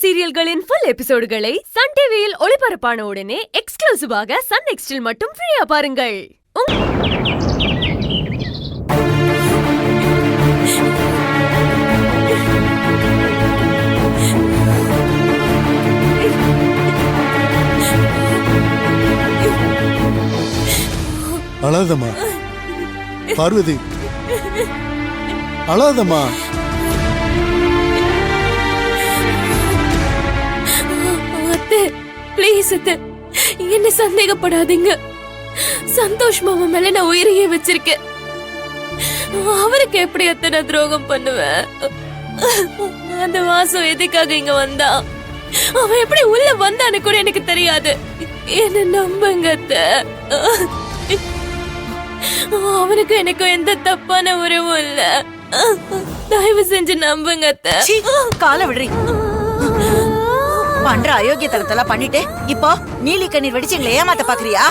சீரியல்களின் full எபிசோடுகளை Sun டிவியில் ஒளிபரப்பான உடனே எக்ஸ்க்ளூசிவாக சன் நெக்ஸ்டில் மட்டும் ஃப்ரீயா பாருங்கள். அழாதம்மா பார்வதி, அழாதம்மா. பிளீஸ் என்ன சந்தேகப்படாதீங்க. சந்தோஷ் மாமா மேல நான் உயிரையே வச்சிருக்கேன். அவருக்கு எப்படி அத்தனை துரோகம் பண்ணுவேன்? அந்த வாசம் எதுக்காக இங்க வந்தா, அவன் எப்படி உள்ள வந்தான்னு கூட எனக்கு தெரியாது. என்ன நம்புங்க அத்தை. அவனுக்கு எனக்கு எந்த தப்பான உறவும் இல்ல. தயவு செஞ்சு நம்புங்க அத்தை. கால விடுறி. பண்ற அயோக்கியத்தனத்தெல்லாம் பண்ணிட்டு இப்போ நீலி கண்ணீர் வெடிச்சு எங்களை ஏமாத்த பாக்குறியா?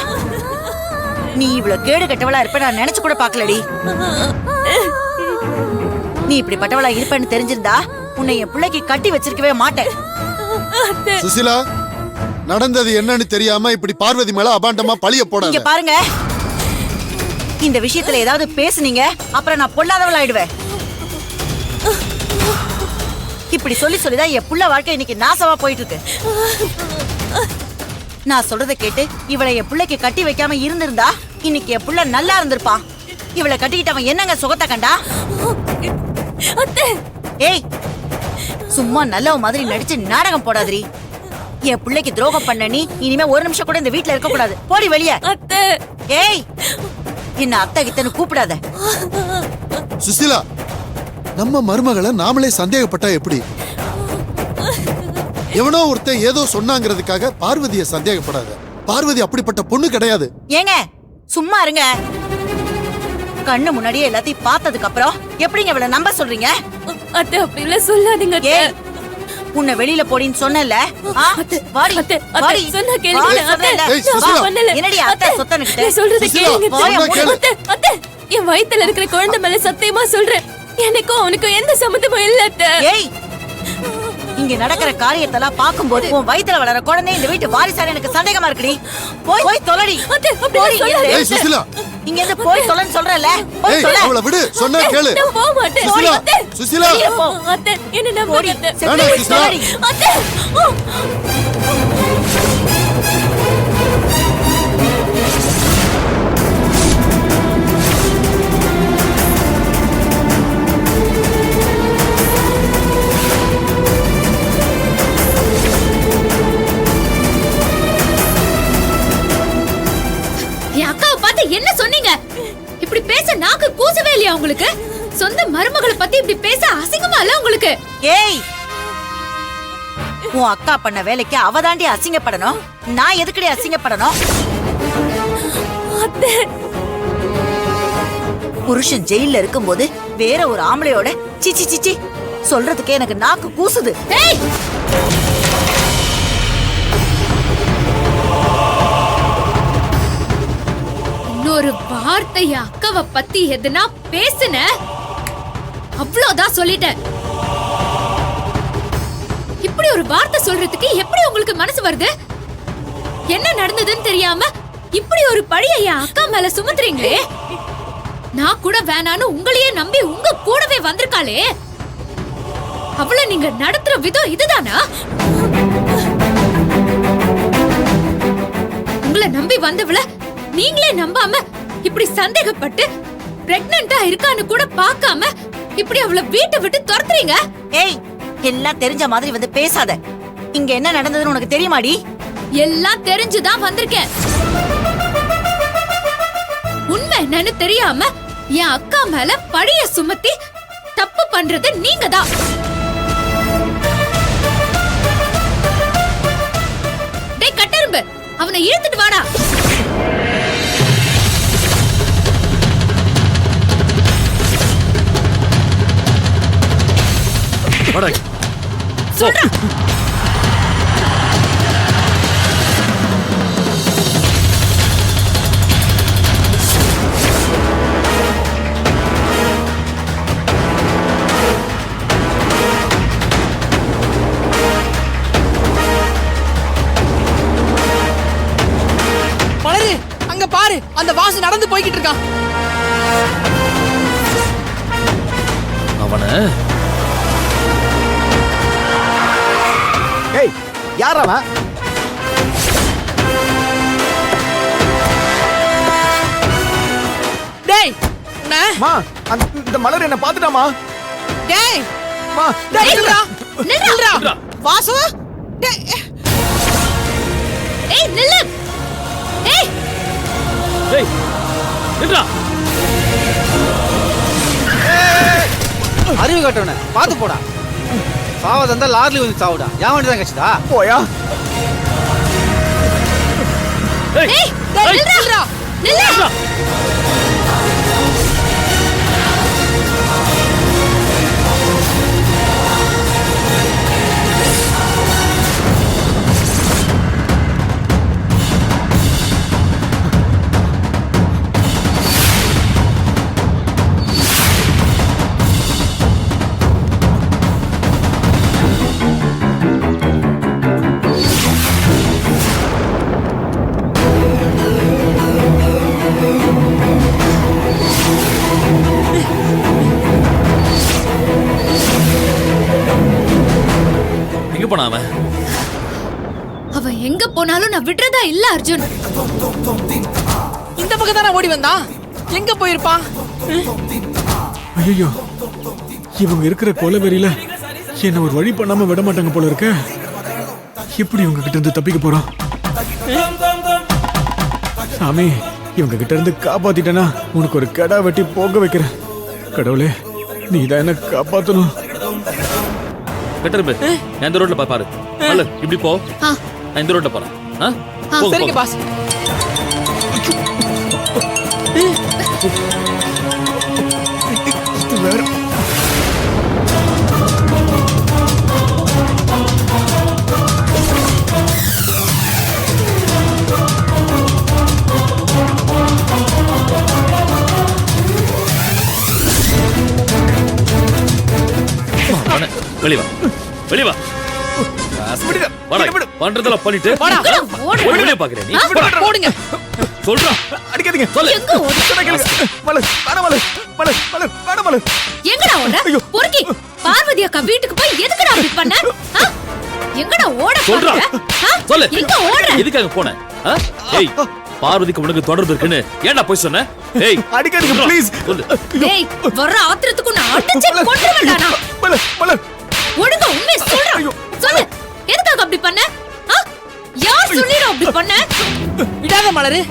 நீ இவ்வளவு கேடு கட்டவளா இருப்ப நான் நினைச்சு கூட பாக்கலடி. நீ இப்படி பட்டவளா இருப்பேன்னு தெரிஞ்சிருந்தா உன்னை என் பிள்ளைக்கு கட்டி வச்சிருக்கவே மாட்டேன். சுசிலா, நடந்தது என்னன்னு தெரியாம இப்படி பார்வதி மேல அபாண்டமா பழிய போடாதீங்க. இங்க பாருங்க, இந்த விஷயத்துல ஏதாவது பேசுனீங்க அப்புறம் நான் பொல்லாதவளாயிடுவேன். இப்படி சொல்லி சொல்லிதான் என் புள்ள வாழ்க்கை இன்னைக்கு நாசமா போயிட்டு இருக்கு. நான் சொல்றதை கேட்டு இவளை என் பிள்ளைக்கு கட்டி வைக்காம இருந்திருந்தா இன்னைக்கு என் புள்ள நல்லா இருந்திருப்பான். இவளை கட்டிக்கிட்டு அவன் என்னங்க சுகத்தை கண்டா? ஏய், சும்மா நல்லவ மாதிரி நடிச்சு நாடகம் போடாதீ. என் பிள்ளைக்கு துரோகம் பண்ண நீ இனிமே ஒரு நிமிஷம் கூட இந்த வீட்டுல இருக்க கூடாது. போடி வெளியே. ஏய், என்ன அத்தை கித்தன்னு கூப்பிடாத. சுசிலா, நம்ம மருமகளை நாமளே சந்தேகப்பட்டா எப்படி? எவனோ ஒருத்தன் ஏதோ சொன்னாங்கிறதுக்காக பார்வதியை சந்தேகப்படாத. பார்வதி அப்படிப்பட்ட பொண்ணு கிடையாது. ஏங்க சும்மா இருங்க. கண்ணு முன்னாடியே எல்லாத்தையும் பார்த்ததுக்கு அப்புறம் எப்படிங்க இவளை நம்ப சொல்றீங்க? அத்தை அப்படி இல்ல சொல்லாதீங்க. உன்னை வெளியில போடின்னு சொன்னல. என் வயித்துல இருக்கிற குழந்தை மேல சத்தியமா சொல்றேன், எனக்கும் அவனுக்கும் எந்த சம்மந்தமும் இல்ல. ஏய், இங்க நடக்கிற காரியத்தெல்லாம் பாக்கும்போது உன் வயித்துல வளர குழந்தை இந்த வீட்டு வாரிசான எனக்கு சந்தேகமா இருக்குடி. போய் போய் தொலைடி. ஏய் சுசிலா, இங்க இருந்து போய் தொலைன்னு சொல்றல. ஏய் அவளை விடு, சொன்னா கேளு. நான் போக மாட்டேன். சுசிலா, சுசிலா, அத்தை என்ன நம்புங்க அத்தை. வேணாம் சுசிலா. அத்தை என்ன சொன்னீங்க? இப்படி பேச நாக்கு கூசவே இல்லையா உங்களுக்கு? சொந்த மருமகளை பத்தி இப்படி பேச அசிங்கமா இல்ல உங்களுக்கு? ஏய், உன் அக்கா பண்ண வேலைக்கு அவதாண்டி அசிங்கப்படணும். நான் எதுக்குடி அசிங்கப்படணும்? புருஷன் ஜெயில இருக்கும்போது வேற ஒரு ஆம்பளையோட சிச்சி சிச்சி சொல்றதுக்கே எனக்கு நாக்கு கூசுது. ஏய், ஒரு வார்த்தைய அக்காவை பத்தி எதுனா பேசுன அவ்வளவுதான் சொல்லிட்டேன். இப்படி ஒரு வார்த்தை சொல்றதுக்கு எப்படி உங்களுக்கு மனசு வருது? என்ன நடந்ததுன்னு தெரியாம இப்படி ஒரு பழிய என் அக்கா மேல சுமத்துறீங்களே. நான் கூட வேணான்னு உங்களையே நம்பி உங்க கூடவே வந்திருக்காளே, அவளை நீங்க நடத்துற விதம் இதுதானா? உங்களை நம்பி வந்தவள நீங்களே நம்பாம இப்படி சந்தேகப்பட்டு பிரெக்னன்ட்டா இருக்கான்னு கூட பார்க்காம இப்படி அவளை வீட்டை விட்டு துரத்துறீங்க. ஏய், எல்லாம் தெரிஞ்ச மாதிரி வந்து பேசாத. இங்க என்ன நடந்ததுன்னு உனக்கு தெரியுமாடி? எல்லாம் தெரிஞ்சுதான் வந்திருக்கேன். உண்மை என்னன்னு தெரியாம என் அக்கா மேல பழிய சுமத்தி தப்பு பண்றது நீங்க தான். டேய் கட்டெரும்பு, அவனை இழுத்துட்டு வாடா. சொல்றா. பாரு அந்த வாசு நடந்து போய்கிட்டு இருக்கான். அவன ஏய் யார் அவன்? டேய் உன்னை மா இந்த மலர் என்ன பாத்துட்டாமா? டேய் மா டேய் நில்றா நில்றா நில்றா. வாசு டேய் ஏய் நில்லு. ஏய் டேய் நில்றா. அறிவு கட்டவன பாத்து போடா. சாவதா லாரில வந்து சாவுடா. ஏன் வண்டி தான் கட்சிதா? போயா. ஏய் ஏய் ஏய், நில்றா. நில்லு. நில்றா. எங்க போனா அவன்? அவன் எங்க போனாலும் நான் விடுறதா இல்ல அர்ஜுன். இந்த பக்கம் தானே ஓடி வந்தான். எங்க போயிருப்பான்? ஐயோ இவங்க இருக்கிற கொலவெறியில என்ன ஒரு வழி பண்ணாம விட மாட்டாங்க போல இருக்க. எப்படி இவங்க கிட்ட இருந்து தப்பிக்க போறோம்? சாமி இவங்க கிட்ட இருந்து காப்பாத்திட்டேனா உனக்கு ஒரு கடா வெட்டி போக வைக்கிறேன். கடவுளே நீ தான் என்ன காப்பாத்தணும். கட்டரும்பு நான் இந்த ரோட்ல பாரு. அல்ல இப்படி போ. ஆ. நான் இந்த ரோட்ல போறேன். போங்க, சரிங்க போங்க. பாஸ். வாடா, வெளிய வா. வெளிய வா. வாடா, பண்றதெல்லாம் பண்ணிட்டு வாடா. ஓடி வெளிய பாக்குறேன் நீ. போடுங்க. சொல்றா. அடிக்காதீங்க. சொல்லு. எங்க ஓடு? சொன்னா கேளுங்க. மலர் வேணாம் மலர். மலர் மலர் வேணாம் மலர். எங்கடா ஓடுற? பொறுக்கி பார்வதி அக்கா வீட்டுக்கு போய் எதுக்குடா அப்படி பண்ண? ஆ? எங்கடா ஓட சொல்றா. பாக்குற? ஆ? சொல்லு. எங்க ஓடுற? எதுக்காக போன? ஏய் பார்வதிக்கு உனக்கு தொடர்பு இருக்குன்னு ஏன்டா போய் சொன்ன? ஏய் அடிக்காதீங்க சொல்றா. ப்ளீஸ். சொல்லு. டேய் வர்ற ஆத்திரத்துக்கு நான் அடிச்சு கொன்றுவேன்டா. மலர் மலர். ஒழுங்கா உண்மையை சொல்றா. சொல்லு. எதுக்காக அப்படி பண்ண? ஆ? யார் சொல்லிரா அப்படி பண்ண? விடாத மலரு.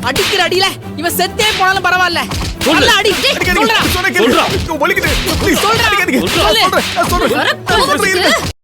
அடிக்கிற அடியில இவன் செத்தே போனாலும் பரவாயில்ல. சொல்லு. நல்லா அடி. அடிக்காதீங்க. சொல்றா. சொன்னா கேளுங்க. சொல்றா. வலிக்குது. ப்ளீஸ் சொல்றா. அடிக்காதீங்க. சொல்றா. சொல்றேன். வர சொல்றேன். போகுது.